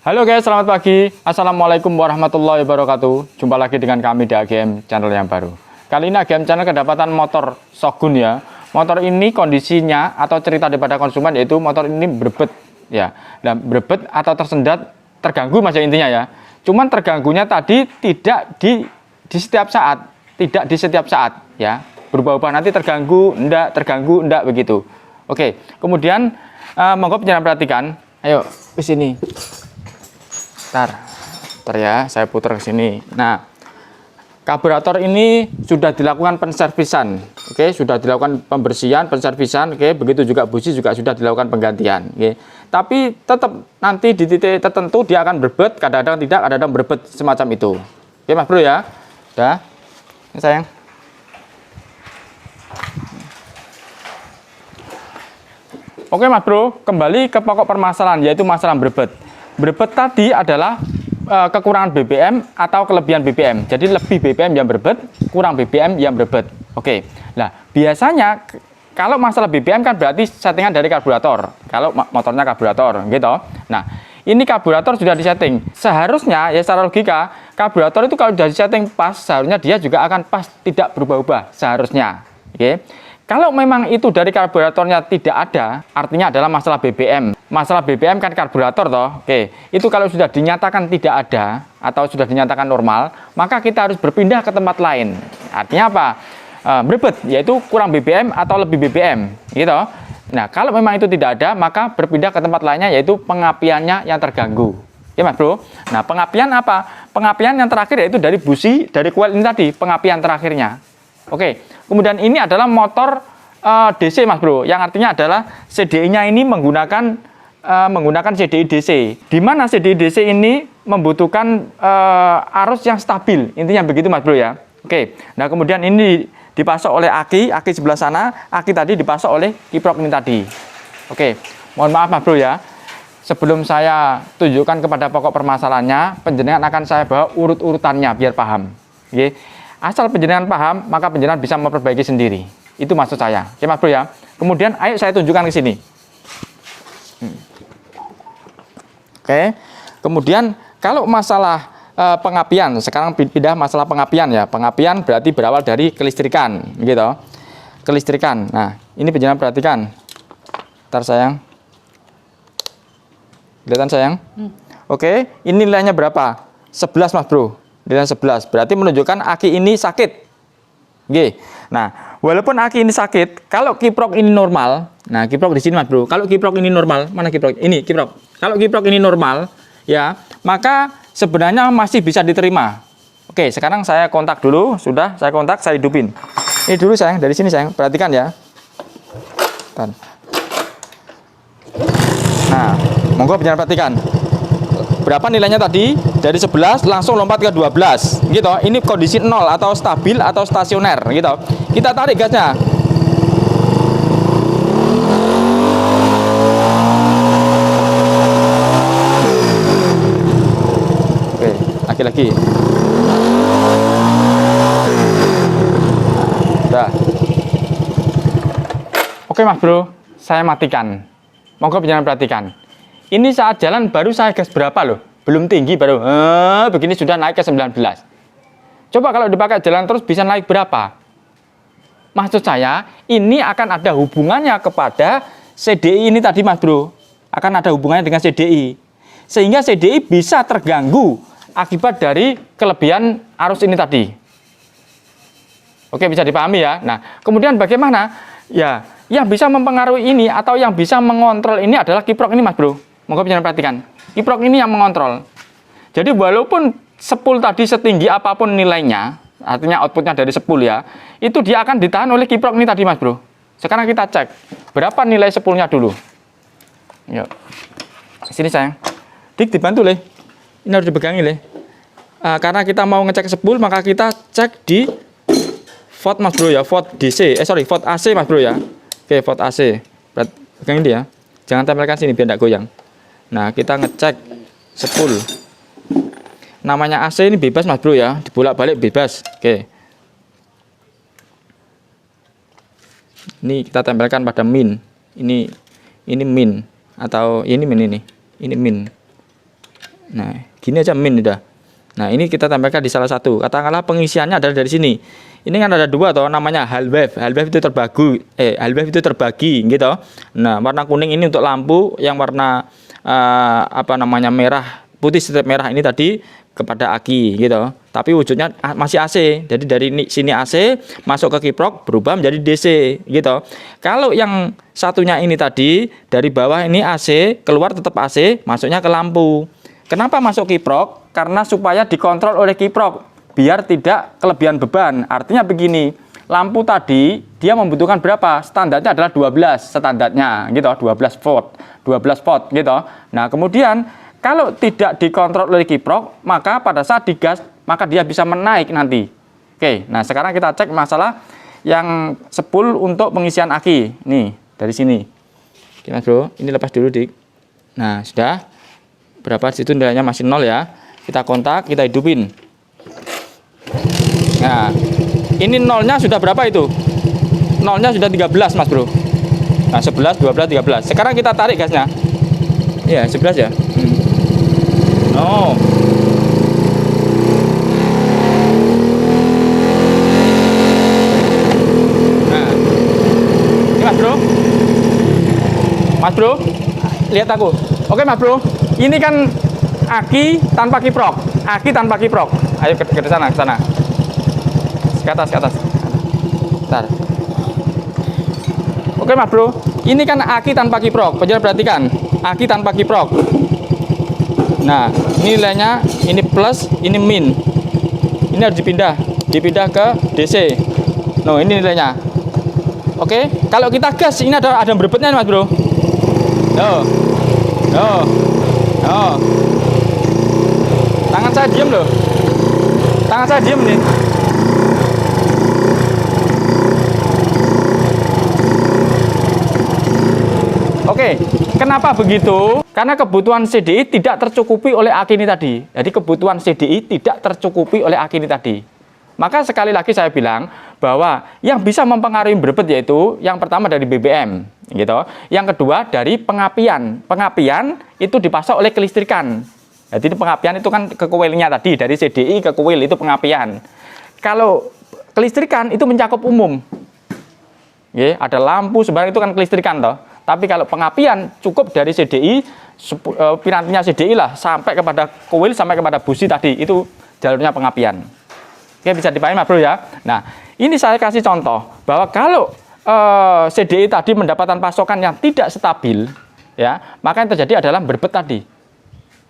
Halo guys, selamat pagi. Assalamualaikum warahmatullahi wabarakatuh. Jumpa lagi dengan kami di AGM Channel yang baru. Kali ini AGM Channel kedapatan motor Shogun ya. Motor ini kondisinya atau cerita daripada konsumen yaitu motor ini berbet ya. Dan berbet atau tersendat, terganggu mas ya intinya ya. Cuman terganggunya tadi tidak di setiap saat, tidak di setiap saat ya. Berubah-ubah nanti terganggu, enggak begitu. Oke, kemudian monggo penjelasan perhatikan. Ayo ke sini. Bentar ya, saya putar ke sini. Nah, karburator ini sudah dilakukan penservisan, oke, sudah dilakukan pembersihan, penservisan, oke, begitu juga busi juga sudah dilakukan penggantian, oke. Tapi tetap nanti di titik tertentu dia akan berbet, kadang-kadang tidak, kadang-kadang berbet semacam itu. Oke, Mas Bro ya, udah, ini sayang. Oke, Mas Bro, kembali ke pokok permasalahan yaitu masalah berbet. Berbet tadi adalah kekurangan BBM atau kelebihan BBM. Jadi lebih BBM yang berbet, kurang BBM yang berbet. Oke. Nah, biasanya kalau masalah BBM kan berarti settingan dari karburator. Kalau motornya karburator, gitu. Nah, ini karburator sudah disetting. Seharusnya ya secara logika, karburator itu kalau sudah disetting pas, seharusnya dia juga akan pas, tidak berubah-ubah seharusnya. Oke. Kalau memang itu dari karburatornya tidak ada, artinya adalah masalah BBM. Masalah BBM kan karburator toh. Oke, itu kalau sudah dinyatakan tidak ada atau sudah dinyatakan normal, maka kita harus berpindah ke tempat lain. Artinya apa? Berbet, yaitu kurang BBM atau lebih BBM, gitu. Nah, kalau memang itu tidak ada, maka berpindah ke tempat lainnya yaitu pengapiannya yang terganggu. Ya Mas Bro. Nah, pengapian apa? Pengapian yang terakhir yaitu dari busi, dari coil ini tadi, pengapian terakhirnya. Oke, kemudian ini adalah motor DC Mas Bro, yang artinya adalah CDI-nya ini menggunakan CDI DC, di mana CDI DC ini membutuhkan arus yang stabil, intinya begitu Mas Bro ya. Oke, nah kemudian ini dipasok oleh aki sebelah sana, aki tadi dipasok oleh kiprok ini tadi. Oke, mohon maaf Mas Bro ya, sebelum saya tunjukkan kepada pokok permasalahannya, penjenengan akan saya bawa urut-urutannya biar paham. Oke. Asal penjenengan paham, maka penjenengan bisa memperbaiki sendiri. Itu maksud saya. Oke Mas Bro ya. Kemudian ayo saya tunjukkan ke sini. Oke. Kemudian kalau masalah pengapian, sekarang pindah masalah pengapian ya. Pengapian berarti berawal dari kelistrikan, gitu. Kelistrikan. Nah, ini penjenengan perhatikan. Ntar sayang. Kelihatan sayang? Oke, ini nilainya berapa? 11 Mas Bro. Nilai 11, berarti menunjukkan aki ini sakit. Oke. Nah, walaupun aki ini sakit, kalau kiprok ini normal, nah kiprok di sini Mas Bro. Kalau kiprok ini normal, mana kiprok? Ini kiprok. Kalau kiprok ini normal, ya, maka sebenarnya masih bisa diterima. Oke, sekarang saya kontak dulu, sudah saya kontak, saya hidupin. Ini dulu sayang, dari sini sayang, perhatikan ya. Nah, monggo penjelasan perhatikan. Berapa nilainya tadi? Dari 11 langsung lompat ke 12 gitu. Ini kondisi 0 atau stabil atau stasioner gitu. Kita tarik gasnya. Oke, lagi-lagi. Udah. Oke Mas Bro, saya matikan. Monggo penjelasan perhatikan. Ini saat jalan baru saya gas berapa loh? Belum tinggi baru. Begini sudah naik ke 19. Coba kalau dipakai jalan terus bisa naik berapa? Maksud saya, ini akan ada hubungannya kepada CDI ini tadi Mas Bro. Akan ada hubungannya dengan CDI. Sehingga CDI bisa terganggu akibat dari kelebihan arus ini tadi. Oke, bisa dipahami ya. Nah, kemudian bagaimana? Ya, yang bisa mempengaruhi ini atau yang bisa mengontrol ini adalah kiprok ini Mas Bro. Monggo penjelasan perhatikan. Kiprok ini yang mengontrol. Jadi walaupun spool tadi setinggi apapun nilainya, artinya outputnya dari spool ya, itu dia akan ditahan oleh kiprok ini tadi Mas Bro. Sekarang kita cek berapa nilai spoolnya dulu. Yuk. Sini sayang. Dik dibantu Le. Ini harus dipegangi Le. Karena kita mau ngecek spool maka kita cek di volt Mas Bro ya, volt DC. Volt AC Mas Bro ya. Oke, volt AC. Pegangin dia. Jangan tempelkan sini biar tidak goyang. Nah, kita ngecek spool. Namanya AC ini bebas Mas Bro ya, dibolak-balik bebas. Oke. Ini kita tempelkan pada min. Ini min atau ini min ini. Ini min. Nah, gini aja min udah. Nah, ini kita tambahkan di salah satu. Katakanlah pengisiannya adalah dari sini. Ini kan ada dua toh, namanya half wave. Half wave itu terbagi gitu. Nah, warna kuning ini untuk lampu, yang warna merah, putih strip merah ini tadi kepada aki gitu. Tapi wujudnya masih AC. Jadi dari sini AC masuk ke kiprok berubah menjadi DC gitu. Kalau yang satunya ini tadi dari bawah ini AC, keluar tetap AC, masuknya ke lampu. Kenapa masuk kiprok? Karena supaya dikontrol oleh kiprok biar tidak kelebihan beban. Artinya begini, lampu tadi dia membutuhkan berapa? Standarnya adalah 12 standarnya gitu, 12 volt gitu. Nah, kemudian kalau tidak dikontrol oleh kiprok, maka pada saat digas maka dia bisa menaik nanti. Oke, nah sekarang kita cek masalah yang spool untuk pengisian aki. Nih, dari sini. Oke, Mas Bro, ini lepas dulu, Dik. Nah, sudah. Berapa di situ nilainya masih 0 ya. Kita kontak, kita hidupin. Nah, ini nolnya sudah berapa itu? Nolnya sudah 13, Mas Bro. Nah, 11, 12, 13. Sekarang kita tarik gasnya. Iya, 11 ya. Oh. Nah, ini Mas Bro. Mas Bro, lihat aku. Oke, Mas Bro. Ini kan aki tanpa kiprok. Aki tanpa kiprok. Ayo ke sana, ke sana. Ke atas, ke atas. Bentar. Oke, Mas Bro. Ini kan aki tanpa kiprok. Penjelasan perhatikan. Aki tanpa kiprok. Nah, ini nilainya, ini plus, ini min. Ini harus dipindah ke DC. Nah, ini nilainya. Oke, kalau kita gas, ini ada berebetnya, Mas Bro. Tangan saya diem loh. Tangan saya diem nih. Oke, kenapa begitu? Karena kebutuhan CDI tidak tercukupi oleh aki ini tadi. Jadi kebutuhan CDI tidak tercukupi oleh aki ini tadi. Maka sekali lagi saya bilang bahwa yang bisa mempengaruhi berebet yaitu yang pertama dari BBM, gitu. Yang kedua dari pengapian. Pengapian itu dipasok oleh kelistrikan. Jadi pengapian itu kan ke koilnya tadi, dari CDI ke koil itu pengapian. Kalau kelistrikan itu mencakup umum. Ya, ada lampu sebenarnya itu kan kelistrikan toh. Tapi kalau pengapian cukup dari CDI, pirantinya CDI lah sampai kepada koil, sampai kepada busi tadi, itu jalurnya pengapian. Oke, bisa dipahami Mas Bro ya. Nah, ini saya kasih contoh bahwa kalau CDI tadi mendapatkan pasokan yang tidak stabil, ya, maka yang terjadi adalah berebet tadi.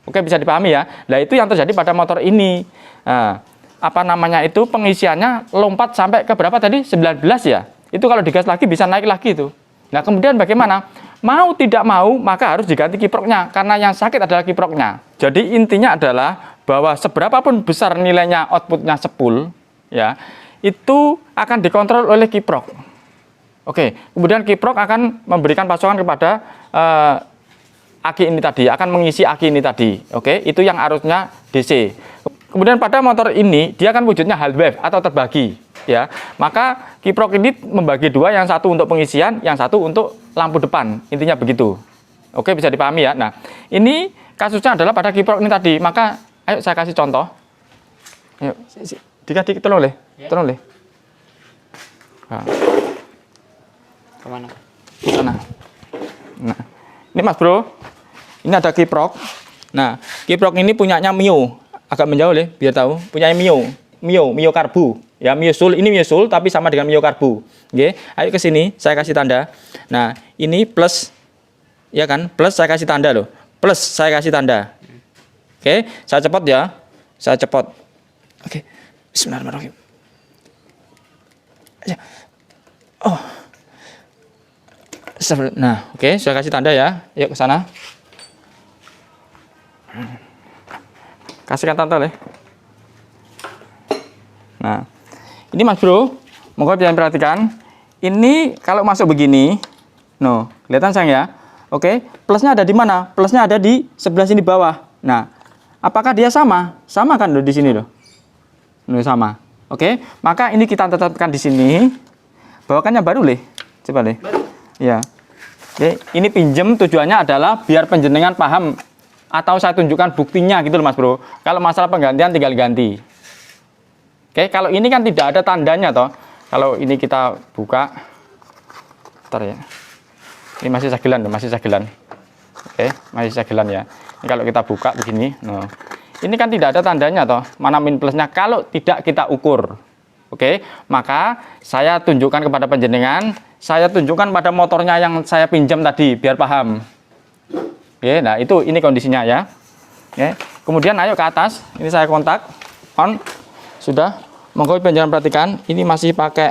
Oke, bisa dipahami ya. Nah, itu yang terjadi pada motor ini. Nah, itu pengisiannya lompat sampai ke berapa tadi? 19 ya. Itu kalau digas lagi bisa naik lagi itu. Nah, kemudian bagaimana? Mau tidak mau, maka harus diganti kiproknya. Karena yang sakit adalah kiproknya. Jadi intinya adalah bahwa seberapapun besar nilainya outputnya spool, ya, itu akan dikontrol oleh kiprok. Oke, kemudian kiprok akan memberikan pasokan kepada aki ini tadi, akan mengisi aki ini tadi. Oke, itu yang arusnya DC. Kemudian pada motor ini, dia kan wujudnya half wave atau terbagi. Ya, maka kiprok ini membagi dua, yang satu untuk pengisian, yang satu untuk lampu depan, intinya begitu. Oke, bisa dipahami ya. Nah, ini kasusnya adalah pada kiprok ini tadi. Maka, ayo saya kasih contoh. Ayo, dikasih tolong leh, tolong leh. Nah. Kemana? Sana. Nah, ini Mas Bro, ini ada kiprok. Nah, kiprok ini punyanya Mio, agak menjauh leh, biar tahu. Punyanya Mio karbu. Ya, miosul, ini miosul tapi sama dengan mio karbu. Oke, ayo ke sini, saya kasih tanda. Nah, ini plus, ya kan? Plus saya kasih tanda loh. Plus saya kasih tanda. Oke, saya cepot ya. Saya cepot. Oke, bismillahirrahmanirrahim. Oh. Nah, oke, saya kasih tanda ya. Yuk ke sana. Kasihkan tanda deh. Nah, ini Mas Bro, moga bisa perhatikan. Ini kalau masuk begini, no, kelihatan sayang ya. Oke, plusnya ada di mana? Plusnya ada di sebelah sini bawah. Nah, apakah dia sama? Sama kan loh di sini loh. No, sama. Oke, maka ini kita tetapkan di sini. Bawakannya baru leh. Coba leh. Ya. Oke, ini pinjem tujuannya adalah biar penjenengan paham atau saya tunjukkan buktinya gitu loh Mas Bro. Kalau masalah penggantian tinggal ganti. Oke, kalau ini kan tidak ada tandanya toh. Kalau ini kita buka, bentar ya. Ini masih segelan, masih segelan. Oke, masih segelan ya. Ini kalau kita buka begini, nah, ini kan tidak ada tandanya toh, mana min plusnya kalau tidak kita ukur. Oke, maka saya tunjukkan kepada penjenengan, saya tunjukkan pada motornya yang saya pinjam tadi, biar paham. Oke, nah itu ini kondisinya ya. Oke, kemudian ayo ke atas, ini saya kontak, on, sudah. Monggo penjenengan perhatikan, ini masih pakai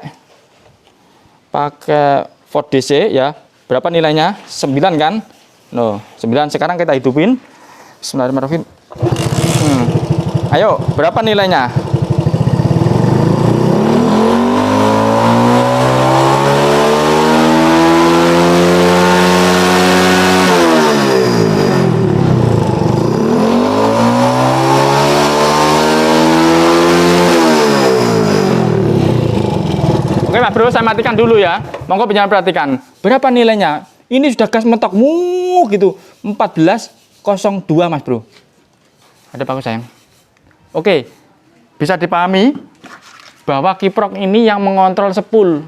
Ford DC ya. Berapa nilainya? 9 kan? No, 9. Sekarang kita hidupin. Bismillahirrahmanirrahim. Ayo, berapa nilainya? Oke Mas Bro, saya matikan dulu ya. Monggo penjenengan perhatikan. Berapa nilainya? Ini sudah gas mentok gitu. 1402 Mas Bro. Ada bagus sayang. Oke. Bisa dipahami bahwa kiprok ini yang mengontrol spool.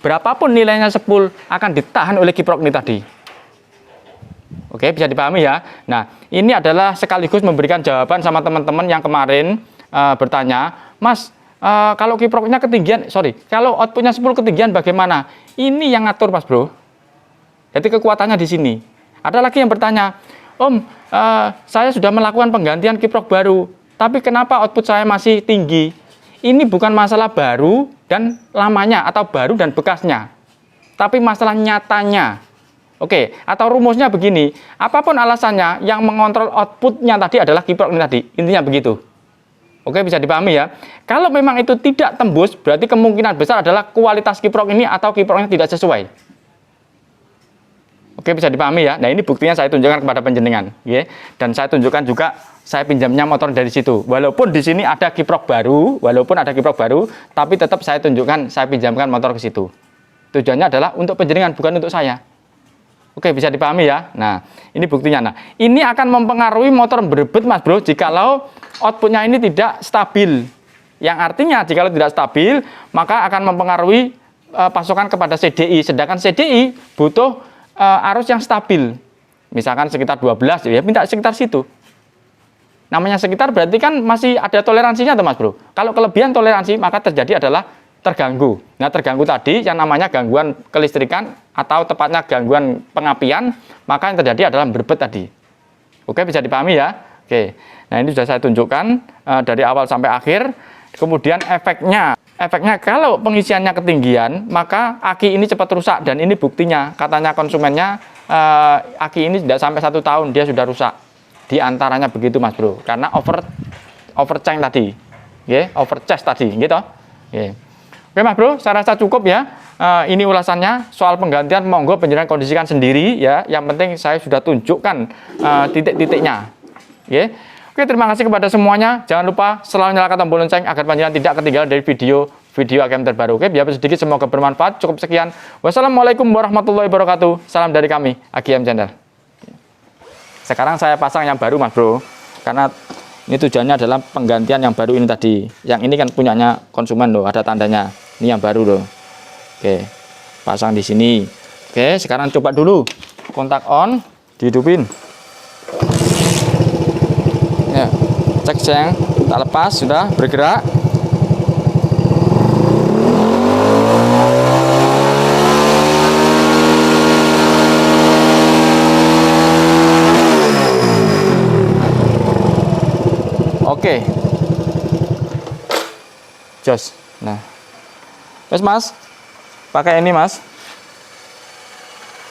Berapapun nilainya spool akan ditahan oleh kiprok ini tadi. Oke, bisa dipahami ya. Nah, ini adalah sekaligus memberikan jawaban sama teman-teman yang kemarin bertanya, Mas, kalau kiproknya ketinggian, kalau outputnya 10 ketinggian bagaimana? Ini yang ngatur Mas Bro. Jadi kekuatannya di sini. Ada lagi yang bertanya, Om, saya sudah melakukan penggantian kiprok baru, tapi kenapa output saya masih tinggi? Ini bukan masalah baru dan lamanya atau baru dan bekasnya, tapi masalah nyatanya. Oke, atau rumusnya begini, apapun alasannya yang mengontrol outputnya tadi adalah kiprok ini tadi. Intinya begitu. Oke, bisa dipahami ya. Kalau memang itu tidak tembus, berarti kemungkinan besar adalah kualitas kiprok ini atau kiproknya tidak sesuai. Oke, bisa dipahami ya. Nah, ini buktinya saya tunjukkan kepada penjenengan, ya. Dan saya tunjukkan juga saya pinjamnya motor dari situ. Walaupun di sini ada kiprok baru, tapi tetap saya tunjukkan, saya pinjamkan motor ke situ. Tujuannya adalah untuk penjenengan, bukan untuk saya. Oke, bisa dipahami ya. Nah, ini buktinya. Nah, ini akan mempengaruhi motor berebut Mas Bro jikalau outputnya ini tidak stabil. Yang artinya jikalau tidak stabil, maka akan mempengaruhi pasokan kepada CDI. Sedangkan CDI butuh arus yang stabil. Misalkan sekitar 12, ya minta sekitar situ. Namanya sekitar berarti kan masih ada toleransinya tuh Mas Bro. Kalau kelebihan toleransi, maka terjadi adalah terganggu. Nah, terganggu tadi yang namanya gangguan kelistrikan atau tepatnya gangguan pengapian, maka yang terjadi adalah berebut tadi. Oke, bisa dipahami ya? Oke. Nah, ini sudah saya tunjukkan dari awal sampai akhir. Kemudian efeknya kalau pengisiannya ketinggian, maka aki ini cepat rusak dan ini buktinya. Katanya konsumennya aki ini tidak sampai 1 tahun dia sudah rusak. Di antaranya begitu Mas Bro, karena overcharge tadi. Overcharge tadi, gitu. Oke Mas Bro, saya rasa cukup ya. Ini ulasannya soal penggantian, monggo penjenengan kondisikan sendiri ya. Yang penting saya sudah tunjukkan titik-titiknya. Oke, terima kasih kepada semuanya. Jangan lupa selalu nyalakan tombol lonceng agar panjenengan tidak ketinggalan dari video AGM terbaru. Oke, biar sedikit semoga bermanfaat. Cukup sekian. Wassalamualaikum warahmatullahi wabarakatuh. Salam dari kami, AGM Channel. Sekarang saya pasang yang baru Mas Bro, karena ini tujuannya adalah penggantian yang baru ini tadi. Yang ini kan punyanya konsumen loh, ada tandanya. Ini yang baru loh. Oke, pasang di sini. Oke, sekarang coba dulu. Kontak on, dihidupin. Ya, cek sayang, tak lepas, sudah bergerak. Oke. Jos. Nah. Mas, pakai ini Mas.